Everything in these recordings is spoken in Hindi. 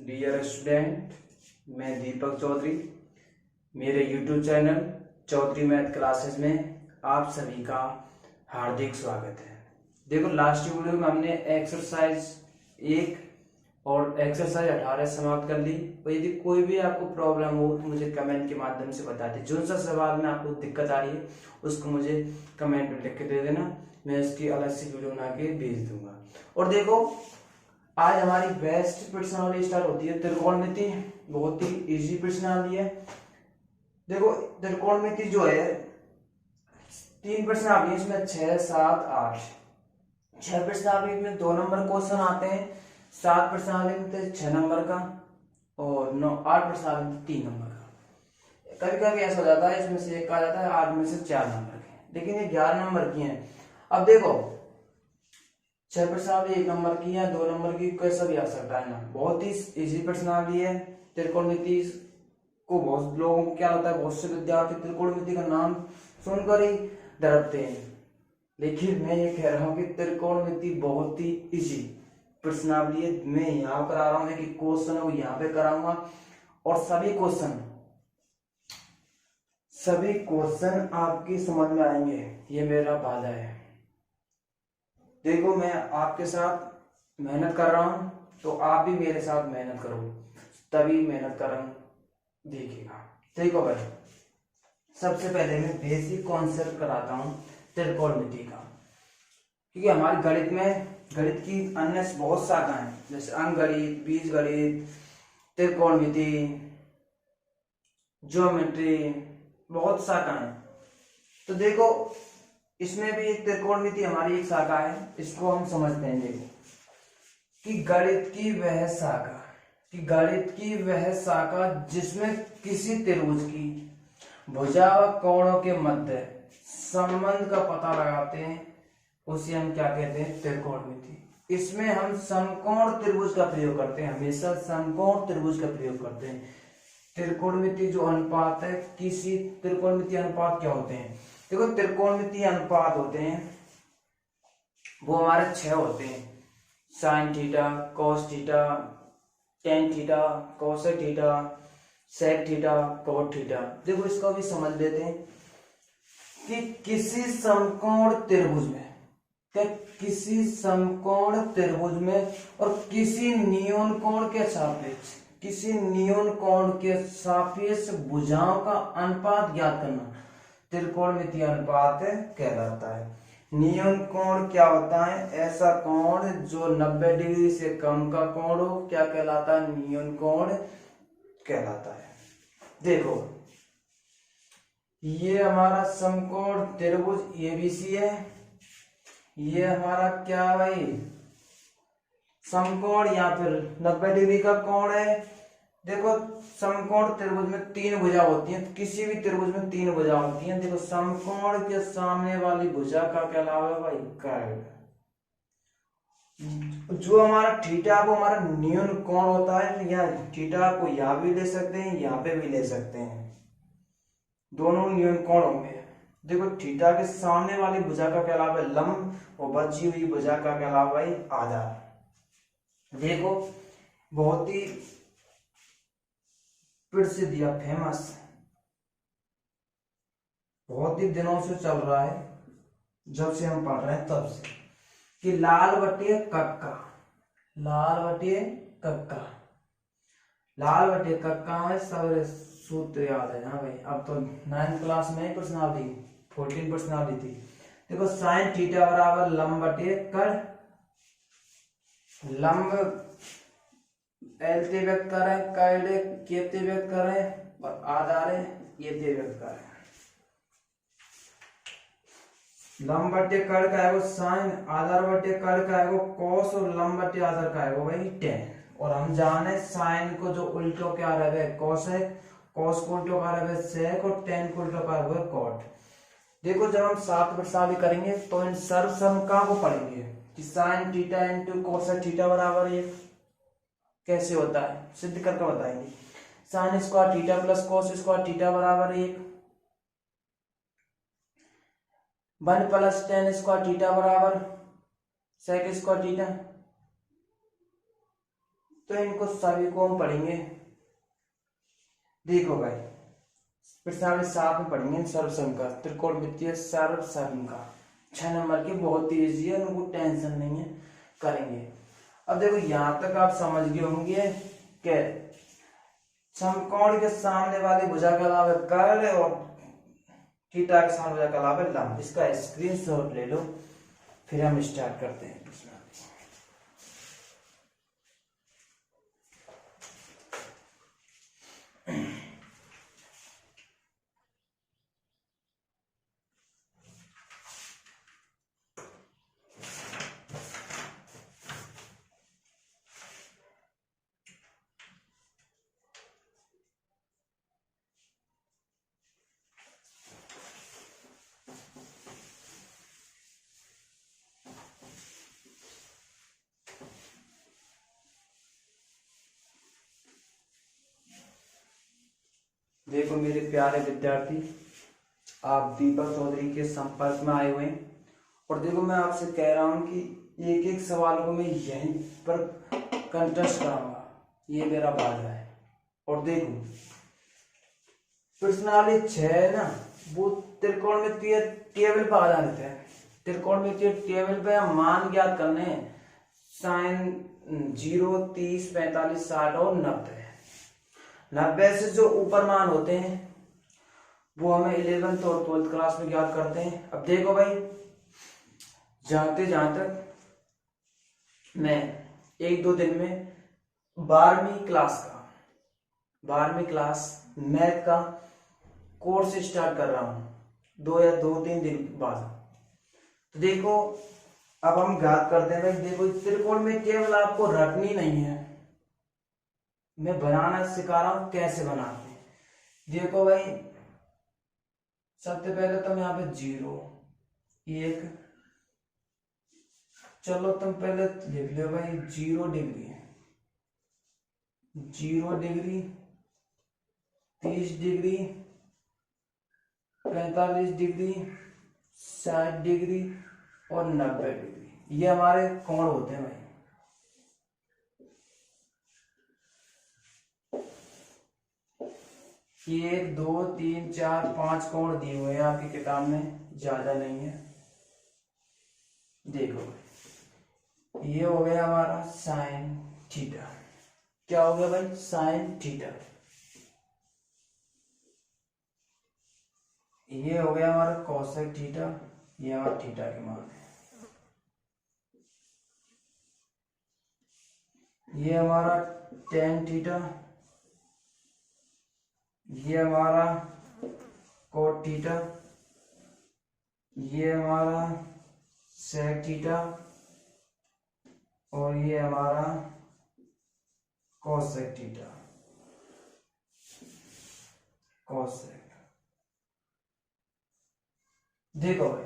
डियर स्टूडेंट, मैं दीपक चौधरी। मेरे YouTube channel Chaudhary math classes में आप सभी का हार्दिक स्वागत है। देखो, लास्ट वीडियो में हमने एक्सरसाइज 1 और एक्सरसाइज 18 समाप्त कर ली। और यदि कोई भी आपको प्रॉब्लम हो तो मुझे कमेंट के माध्यम से बता दें। जो सा सवाल में आपको दिक्कत आ रही है उसको मुझे कमेंट में लिख के दे देना, मैं उसकी अलग से वीडियो बना के भेज दूंगा। और देखो, आज हमारी बेस्ट प्रश्नावली स्टार्ट होती है। त्रिकोणमिति बहुत ही इजी प्रश्नावली है। देखो, त्रिकोणमिति जो है 3 प्रश्नावली, इसमें 6, 7, 8। 6 प्रश्नावली में 2 नंबर क्वेश्चन आते हैं, 7 प्रश्नावली में 6 नंबर का, और 8 प्रश्नावली में 3 नंबर का। कभी कभी ऐसा हो जाता है इसमें से एक आ जाता है, 8 में से 4 नंबर के, लेकिन ये 11 नंबर की है। अब देखो, 6 प्रश्नावली 1 नंबर की है, 2 नंबर की, कैसा भी आ सकता है ना। बहुत ही इजी प्रश्नावली है। त्रिकोणमिति को बहुत लोगों को क्या होता है, बहुत से विद्यार्थी त्रिकोणमिति का नाम सुनकर ही डरते हैं, लेकिन मैं ये कह रहा हूँ कि त्रिकोणमिति बहुत ही इजी प्रश्नावली है। मैं यहाँ करा रहा हूँ कि क्वेश्चन है वो यहाँ पे कराऊंगा, और सभी क्वेश्चन आपकी समझ में आएंगे, ये मेरा वादा है। देखो, मैं आपके साथ मेहनत कर रहा हूं, तो आप भी मेरे साथ मेहनत करो, तभी मेहनत कर रहा हूं देखिएगा। देखो भाई, सबसे पहले मैं बेसिक कॉन्सेप्ट कराता हूं त्रिकोणमिति का, क्योंकि हमारे गणित की अन्य बहुत शाखाएं हैं, जैसे अंकगणित, बीजगणित, त्रिकोणमिति, ज्योमेट्री, बहुत शाखाएं। तो देखो, इसमें भी एक त्रिकोणमिति हमारी एक शाखा है, इसको हम समझते हैं। देखो कि गणित की वह शाखा जिसमें किसी त्रिभुज की भुजा व कोणों के मध्य संबंध का पता लगाते हैं, उसे हम क्या कहते हैं, त्रिकोणमिति। इसमें हम समकोण त्रिभुज का प्रयोग करते हैं, हमेशा समकोण त्रिभुज का प्रयोग करते हैं। त्रिकोणमिति जो अनुपात है, किसी त्रिकोणमिति अनुपात क्या होते हैं, देखो त्रिकोणमिति अनुपात होते हैं वो हमारे 6 होते हैं। Sine theta, cos theta, tan theta, cosec theta, sec theta, cot theta. देखो, इसको भी समझ लेते हैं कि किसी समकोण त्रिभुज में और किसी न्यून कोण के सापेक्ष भुजाओं का अनुपात ज्ञात करना त्रिकोणमिति अनुपात कहलाता है। न्यून कोण क्या होता है, ऐसा कोण जो 90 डिग्री से कम का कोण हो, क्या कहलाता है, न्यून कोण कहलाता है। देखो, ये हमारा समकोण त्रिभुज एबीसी है, ये हमारा क्या है भाई, समकोण या फिर 90 डिग्री का कोण है। देखो, समकोण त्रिभुज में 3 भुजा होती हैं, किसी भी त्रिभुज में 3 भुजा होती हैं। देखो, समकोण के सामने वाली भुजा का क्या नाम है भाई, कर्ण। जो हमारा थीटा वो हमारा न्यून कोण होता है, या थीटा को यहाँ भी ले सकते हैं, यहाँ पे भी ले सकते हैं, दोनों न्यून कोण होंगे। देखो, थीटा के सामने वाली भुजा का क्या नाम है, लंब, और बची हुई भुजा का क्या नाम है भाई, आधार। देखो, बहुत ही प्रसिद्ध या फेमस, बहुत ही दिनों से चल रहा है, जब से हम पढ़ रहे हैं तब से, कि लाल बटे कक्का है। सब सूत्र याद है ना भाई। अब तो 9th क्लास में प्रश्नावली 14 प्रश्नावली थी। देखो, साइन थीटा बराबर लंब बटे कर्ण। लंब एल से व्यक्त करें, कर्ण के से व्यक्त करें, और आधार ये से व्यक्त करें। लंब बटे कर्ण का है वो साइन, आधार बटे कर्ण का है वो कॉस, और लंब बटे आधार का है वो भाई टेन। और हम जाने साइन को जो उल्टो क्या रहे, कॉस है, कॉस को उल्टो का रहे सेक, और टेन को उल्टो का रहे कॉट। देखो, जब हम 7 प्रश्नावली करेंगे तो इन सर्व समका को पढ़ेंगे कि sine theta into cosec theta बराबर ये कैसे होता है, सिद्ध करके बताएंगे। Sine square theta plus cos square theta बराबर 1 प्लस टेन स्क्वायर थीटा बराबर सेक स्क्वायर थीटा। तो इनको सभी को हम पढ़ेंगे। देखो भाई, प्रश्नावली 7 में पढ़ेंगे सर्वसंख्या, त्रिकोणमितीय सर्वसंख्या 6 नंबर की, बहुत ही ईजी है, उनको टेंशन नहीं है, करेंगे। अब देखो यहां तक आप समझ गए होंगे कि समकोण के सामने वाली भुजा का लाभ है कर्ण और थीटा के सामने भुजा का लाभ है लंब। इसका स्क्रीनशॉट ले लो, फिर हम स्टार्ट करते हैं। देखो मेरे प्यारे विद्यार्थी, आप दीपक चौधरी के संपर्क में आए हुए हैं, और देखो मैं आपसे कह रहा हूं कि एक एक सवाल को मैं यहीं पर कंटेस्ट कराऊंगा, ये मेरा वादा है। और देखो प्रश्नावली 6 है ना, वो त्रिकोणमितीय टेबल पर आ जाते हैं। त्रिकोणमितीय टेबल पे हम मान ज्ञात करने हैं, साइन 0, 30, 45, 60 और 90। 90 से जो ऊपर मान होते हैं वो हमें 11th और 12th क्लास में ज्ञात करते हैं। अब देखो भाई, जहां तक मैं 1-2 दिन में 12वीं क्लास मैथ का कोर्स स्टार्ट कर रहा हूं, 2-3 दिन बाद। तो देखो अब हम ज्ञात करते हैं भाई। देखो त्रिकोण में केवल आपको रटनी नहीं है, मैं बनाना सिखा रहा हूं कैसे बनाते हैं। देखो भाई, सबसे पहले तुम यहाँ पे 0, 1, चलो तुम पहले लिख लो भाई 0 degree, 0 degree, 30 degree, 45 degree, 60 degree और 90 डिग्री, ये हमारे कोण होते हैं भाई। एक, 2, 3, 4, 5 कोण दिए हुए हैं आपकी किताब में, ज्यादा नहीं है। देखो ये हो गया हमारा साइन थीटा। क्या हो गया भाई? Sine theta. ये हो गया हमारा कोसेक थीटा, ये हमारा थीटा के मान है। ये हमारा टेन थीटा, ये हमारा कोट थीटा, ये हमारा सेक थीटा और ये हमारा कोसेक थीटा। कोसेक, देखो भाई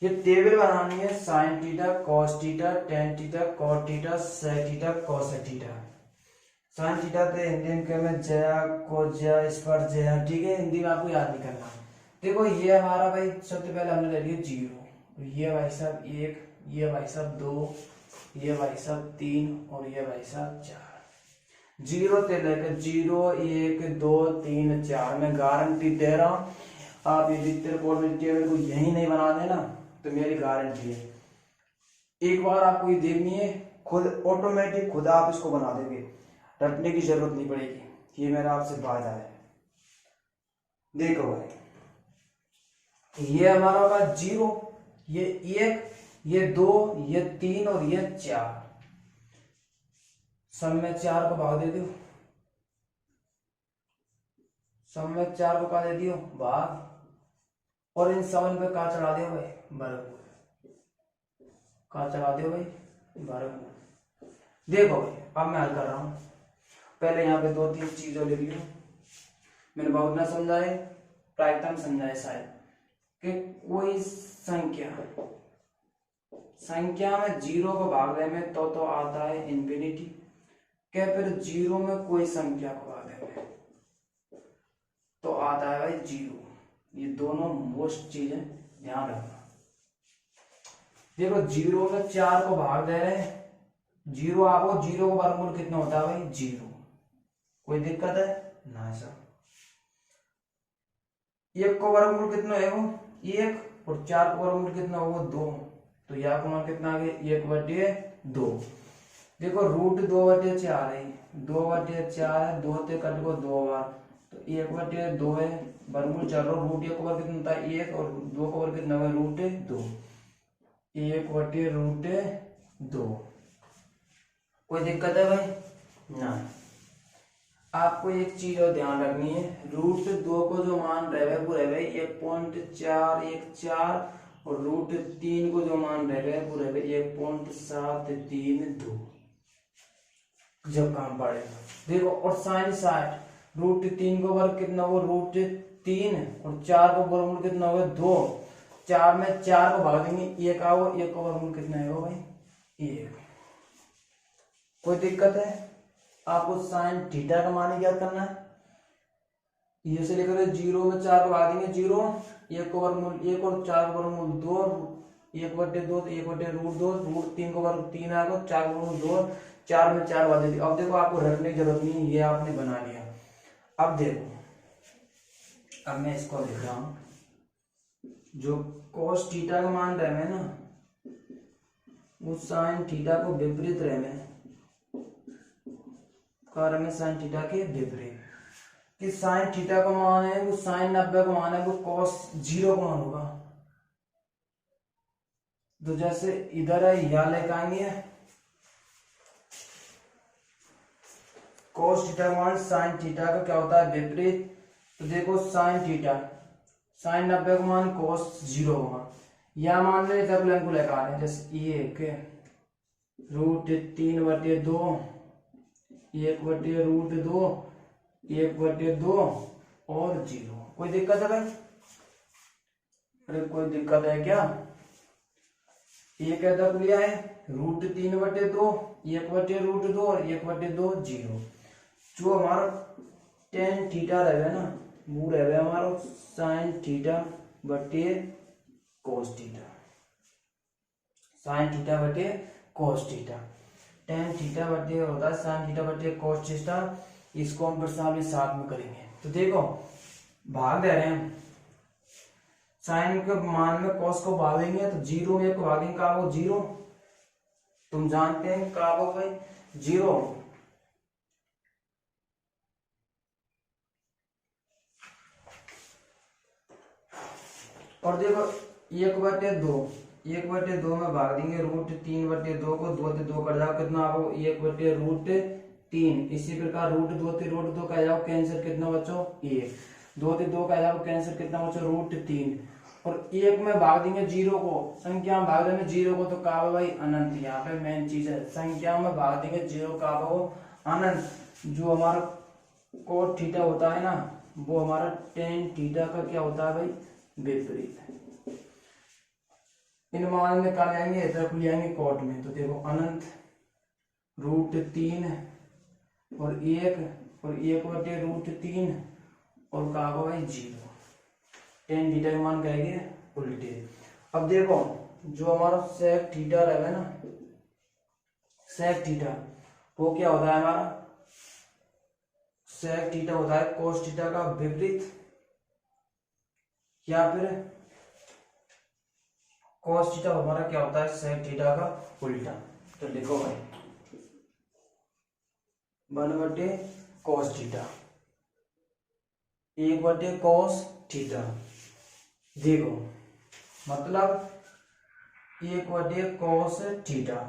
ये टेबल बनानी है, sine theta, cos theta, tan theta, cot theta, sec theta, cosec theta. Sine theta तो हिंदी में जया को जया स्पर जया, ठीक है, हिंदी में आपको याद नहीं करना। देखो ये हमारा भाई सबसे पहले हमने ले लिया 0, ये भाई साहब 1, ये भाई साहब 2, ये भाई साहब 3 और ये भाई साहब 4। 0 से लेकर 0, 1, 2, 3, 4, मैं गारंटी दे रहा हूं, आप यदि त्रिकोण टेबल को यही नहीं बना देना तो मेरी गारंटी है, एक बार आपको ये देखनी है, खुद ऑटोमेटिक खुद आप इसको बना देंगे, रटने की जरूरत नहीं पड़ेगी, ये मेरा आपसे वादा है। देखो भाई ये हमारा होगा 0, ये 1, ये 2, ये 3 और ये 4, सब में 4 को भाग दे दो, सब में 4 को दे दियो भाग, और इन 7 पे कहा चढ़ा दियो भाई वर्गमूल, कहा चढ़ा दियो भाई वर्गमूल। देखो भाई अब मैं हल कर रहा हूं, पहले यहाँ पे 2-3 चीजों लिख लियो, मैंने बहुत ना समझाए, प्रायतम समझाए शायद, कि कोई संख्या में 0 को भागने में तो आता है इंफिनिटी, क्या फिर 0 में कोई संख्या को भागने में तो आता है भाई 0। ये दोनों मोस्ट चीजें ध्यान रखना। देखो 0 में 4 को भाग दे रहे हैं जीरो आपको, जीरो का वर्गमूल कितना होता है भाई? जीरो। कोई दिक्कत है ना सर? एक का वर्गमूल कितना है वो? एक। और चार का वर्गमूल कितना होगा? दो। तो यहाँ का मान कितना आ गया? 1/2। देखो रूट 2/4 है, 2/4 है, 2 से कट को 2 बार, तो 1/2 है। वर्गमूल चल रहा, रूट 1 का वर्ग कितना होता है? 1, और 2 का वर्ग कितना है? √2। 1/√2। कोई दिक्कत है भाई? ना। आपको एक चीज और ध्यान रखनी है, √2 को जो मान रहे वो रहे 1.414, और √3 को जो मान रहे वो रहे 1.732 जब काम पड़ेगा। देखो, और साइन 60, √3 का वर्ग कितना होगा? √3, और 4 का वर्गमूल कितना होगा? 2। 4 में 4 को भाग देंगे, 1 आओ, 1 का वर्गमूल कितना है भाई? 1। कोई दिक्कत है? आपको साइन थीटा का मान याद करना है। ये से लेकर 0 में 4 को भाग देंगे, 0, 1 को वर्गमूल 1, और 4 को वर्गमूल 2, 1/2, 1/√2, √3 को वर्ग 3 आएगा, 4 को वर्गमूल 2, 4 में 4 भाग देती। अब देखो, आपको रखने की जरूरत नहीं, ये आपने बना लिया। अब देखो, अब मैं इसको लिख रहा हूं, जो cos थीटा का मान रहे हैं ना, वो साइन थीटा को विपरीत रहे में, कारण में साइन थीटा के विपरीत, कि साइन थीटा का मान है वो साइन 90 का मान है वो cos 0 का मान होगा। तो जैसे इधर है, यहां लेकर आएंगे cos थीटा का मान साइन थीटा का क्या होता है? विपरीत। तो देखो, साइन थीटा, साइन 90 का मान cos 0 का मान, या मान ले जब को लेकर आ रहे हैं, जैसे ये √3/2, 1/√2, 1/2 और 0। कोई दिक्कत है भाई? अरे कोई दिक्कत है क्या? ये क्या तक लिया है? √3/2, 1/√2 और 1/2, 0। जो हमारा tan थीटा रहेगा ना, वो रहेगा हमारा साइन थीटा बटे cos थीटा, साइन थीटा बटे cos थीटा। tan थीटा बटे होता है साइन थीटा बटे cos थीटा। इसको हम प्रश्न भी साथ में करेंगे। तो देखो, भाग दे रहे हैं, साइन के मान में cos को भागेंगे तो 0 में 1 को भागेंगे, का वो 0। तुम जानते हैं का वो भाई 0। और देखो, 1/2, 1/2 में भाग देंगे, √3/2 को, 2 से 2 कट जाओ, कितना आपको? 1/√3। इसी प्रकार √2 से √2 का जाओ कैंसिल, कितना बचो? 1। 2 से 2 का जाओ कैंसिल, कितना बचो? √3। और 1 में भाग देंगे 0 को, संख्या में भाग देंगे 0 को, तो का भाई अनंत। यहाँ पे मेन चीज है, संख्या में भाग देंगे 0 का वो अनंत। जो हमारा cos थीटा होता है ना, वो हमारा tan थीटा का क्या होता है भाई? विपरीत। इन मान में निकाल जाएंगे, इधर खुल जाएंगे कोट में। तो देखो, अनंत √3 और 1, और 1/√3, और का भाई 0। tan थीटा का मान कहेंगे उल्टे। अब देखो, जो हमारा sec थीटा रहेगा ना, sec थीटा वो क्या होता है हमारा? sec थीटा होता है cos थीटा का विपरीत, या फिर cos थीटा हमारा क्या होता है? sec थीटा का उल्टा। तो देखो भाई, 1/cos थीटा, 1/cos थीटा। देखो, मतलब 1/cos थीटा,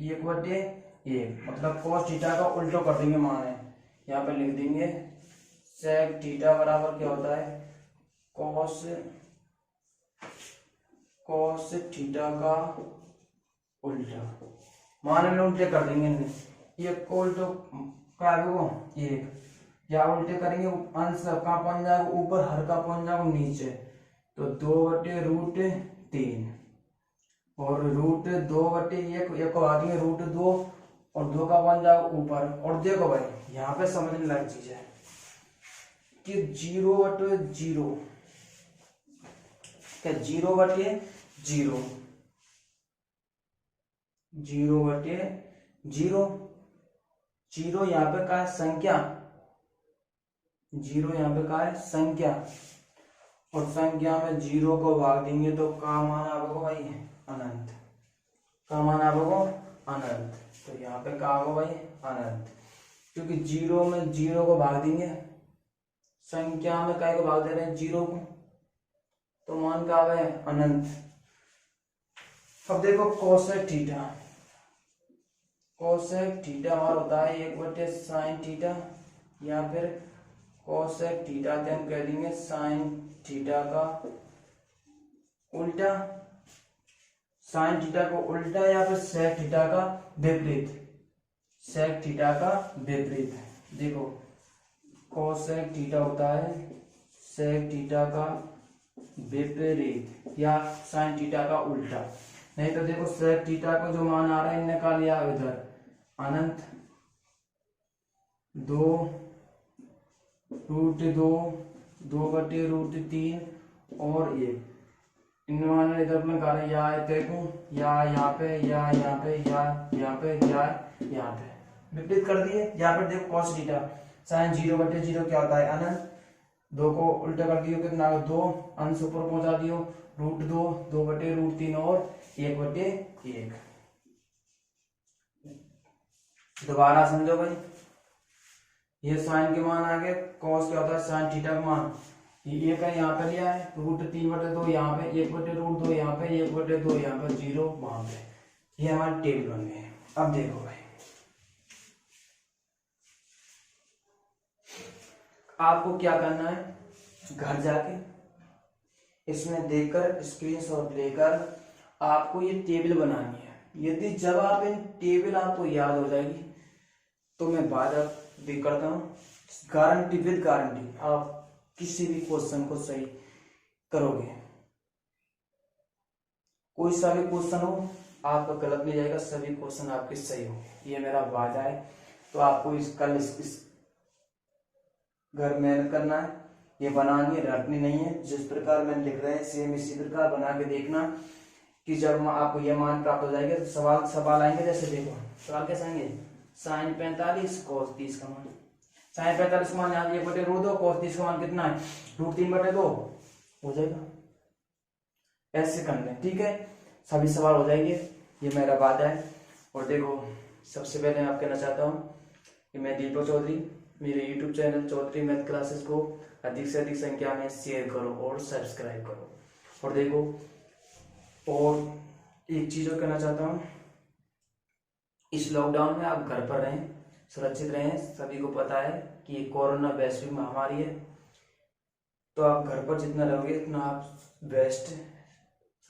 1/1, मतलब cos थीटा का उल्टो कर देंगे मान है। यहाँ पे लिख देंगे sec थीटा बराबर क्या होता है? cos थीटा का उल्टा। मान में उल्टे कर देंगे, एक को उल्टो का वो 1, या उल्टे करेंगे अंश कहाँ पहुंच जाएगा? ऊपर, हर का पहुंच जाएगा नीचे। तो 2/√3, और √2/1, 1 को भाग देंगे √2, और 2 का पहुंच जाएगा ऊपर। और देखो भाई, यहाँ पे समझने लायक चीज है कि 0/0, क्या 0/0 0/0। जीरो यहाँ पे का है संख्या, जीरो यहाँ पे का है संख्या, और संख्या में 0 को भाग देंगे तो का मान आएगा भाई अनंत, का मान आएगा अनंत। तो यहाँ पे का आएगा भाई अनंत, क्योंकि 0 में 0 को भाग देंगे, संख्या में काय को भाग दे रहे हैं 0 को, तो मान का आवे अनंत। अब देखो कोसेक थीटा, कोसेक थीटा हमारा होता है 1/sin थीटा, या फिर कोसेक थीटा हम कह देंगे साइन थीटा का उल्टा, साइन थीटा को उल्टा, या फिर सेक थीटा का विपरीत, सेक थीटा का विपरीत। देखो कोसेक थीटा होता है सेक थीटा का विपरीत या साइन थीटा का उल्टा। नहीं तो देखो सेक थीटा को जो मान आ रहा है निकाल लिया इधर अनंत 2√2, 2/√3 और 1, इन मान इधर अपने कर या देखो या यहाँ पे या यहाँ पे या यहाँ पे या यहाँ पे विपरीत कर दिए। यहाँ पर देखो cos थीटा साइन 0/0 क्या होता है अनंत, 2 को उल्टा कर दियो कितना 2, अंश ऊपर पहुंचा दियो √2, 2/√3 और 1/1। दोबारा समझो भाई, ये साइन के मान आ गए, कॉस क्या होता है साइन थीटा का मान, ये का यहाँ पे लिया है √3/2 यहाँ पे, 1/√2 यहाँ पे, 1/2 यहाँ पे, 0 वहां पे, ये हमारे टेबल बन गए। अब देखो भाई आपको क्या करना है, घर जाके इसमें देखकर स्क्रीनशॉट लेकर आपको ये टेबल बनानी है। यदि जब आप इन टेबल आपको याद हो जाएगी तो मैं वादा भी करता हूँ, गारंटी विद गारंटी आप किसी भी क्वेश्चन को सही करोगे। कोई सा भी क्वेश्चन हो आपका गलत नहीं जाएगा, सभी क्वेश्चन आपके सही होंगे, ये मेरा वादा है। तो आपको इस घर मेहनत करना है, ये बनानी है, रटनी नहीं है। जिस प्रकार मैंने लिख रहे हैं सेम इसी प्रकार बना के देखना कि जब आपको ये मान प्राप्त हो जाएगा तो सवाल आएंगे। जैसे देखो सवाल कैसे आएंगे, साइन 45 cos 30 का मान, साइन 45 का मान यहाँ 1/√2, cos 30 का मान कितना है √3/2 हो जाएगा। ऐसे करना है, ठीक है, सभी सवाल हो जाएंगे, ये मेरा वादा है। और देखो सबसे पहले मैं आपको कहना चाहता हूँ कि मैं दीपक चौधरी, मेरे YouTube channel Chaudhary math classes को अधिक से अधिक संख्या में शेयर करो और सब्सक्राइब करो। और देखो और एक चीज और कहना चाहता हूँ, इस लॉकडाउन में आप घर पर रहें, सुरक्षित रहें। सभी को पता है कि ये कोरोना वैश्विक महामारी है, तो आप घर पर जितना रहोगे उतना आप बेस्ट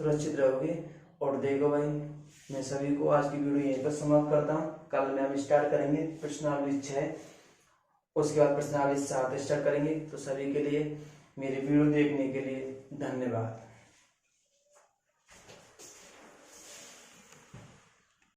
सुरक्षित रहोगे। और देखो भाई मैं सभी को आज की वीडियो यहीं पर समाप्त करता हूँ। कल में हम स्टार्ट करेंगे प्रश्नावली 6, उसके बाद प्रश्नावली 7 स्टार्ट करेंगे। तो सभी के लिए मेरी वीडियो देखने के लिए धन्यवाद।